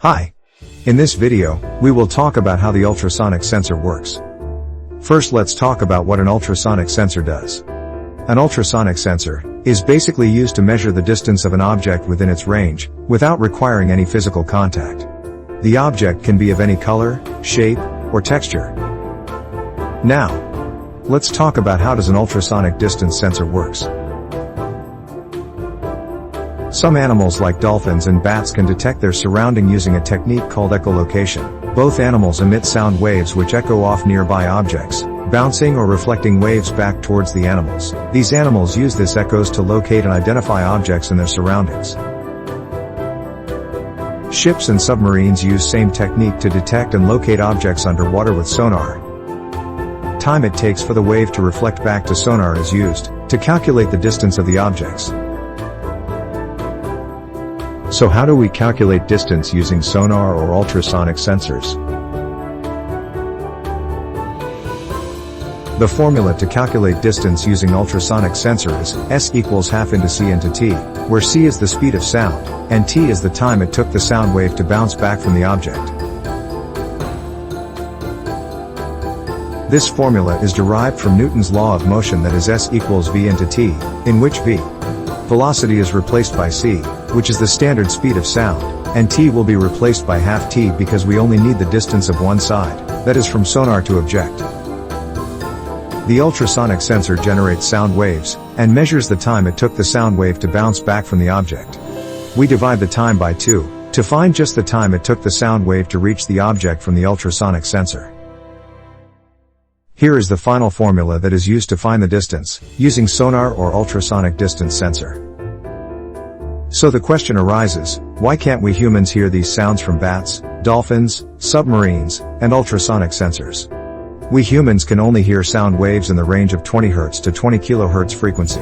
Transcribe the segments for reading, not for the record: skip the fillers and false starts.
Hi. In this video, we will talk about how the ultrasonic sensor works. First, let's talk about what an ultrasonic sensor does. An ultrasonic sensor is basically used to measure the distance of an object within its range, without requiring any physical contact. The object can be of any color, shape, or texture. Now, let's talk about how does an ultrasonic distance sensor works. Some animals like dolphins and bats can detect their surrounding using a technique called echolocation. Both animals emit sound waves which echo off nearby objects, bouncing or reflecting waves back towards the animals. These animals use this echoes to locate and identify objects in their surroundings. Ships and submarines use same technique to detect and locate objects underwater with sonar. Time it takes for the wave to reflect back to sonar is used to calculate the distance of the objects. So how do we calculate distance using sonar or ultrasonic sensors? The formula to calculate distance using ultrasonic sensor is S equals half into C into T, where C is the speed of sound, and T is the time it took the sound wave to bounce back from the object. This formula is derived from Newton's law of motion, that is S equals V into T, in which V, velocity, is replaced by C, which is the standard speed of sound, and T will be replaced by half T because we only need the distance of one side, that is from sonar to object. The ultrasonic sensor generates sound waves, and measures the time it took the sound wave to bounce back from the object. We divide the time by 2, to find just the time it took the sound wave to reach the object from the ultrasonic sensor. Here is the final formula that is used to find the distance, using sonar or ultrasonic distance sensor. So the question arises, why can't we humans hear these sounds from bats, dolphins, submarines, and ultrasonic sensors? We humans can only hear sound waves in the range of 20 Hz to 20 kHz frequency.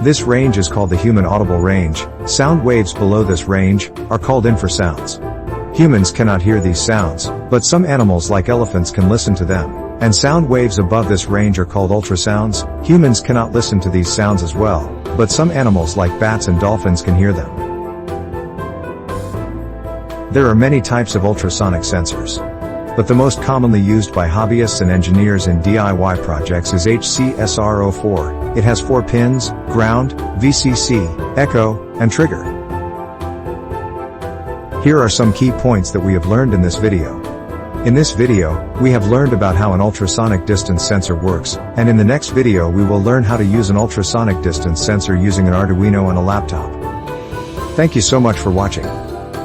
This range is called the human audible range. Sound waves below this range are called infrasounds. Humans cannot hear these sounds, but some animals like elephants can listen to them, and sound waves above this range are called ultrasounds. Humans cannot listen to these sounds as well, but some animals like bats and dolphins can hear them. There are many types of ultrasonic sensors, but the most commonly used by hobbyists and engineers in DIY projects is HCSR04. It has 4 pins: ground, VCC, echo, and trigger. Here are some key points that we have learned in this video. In this video, we have learned about how an ultrasonic distance sensor works, and in the next video we will learn how to use an ultrasonic distance sensor using an Arduino and a laptop. Thank you so much for watching.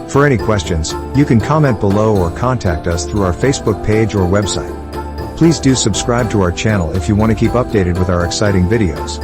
For any questions, you can comment below or contact us through our Facebook page or website. Please do subscribe to our channel if you want to keep updated with our exciting videos.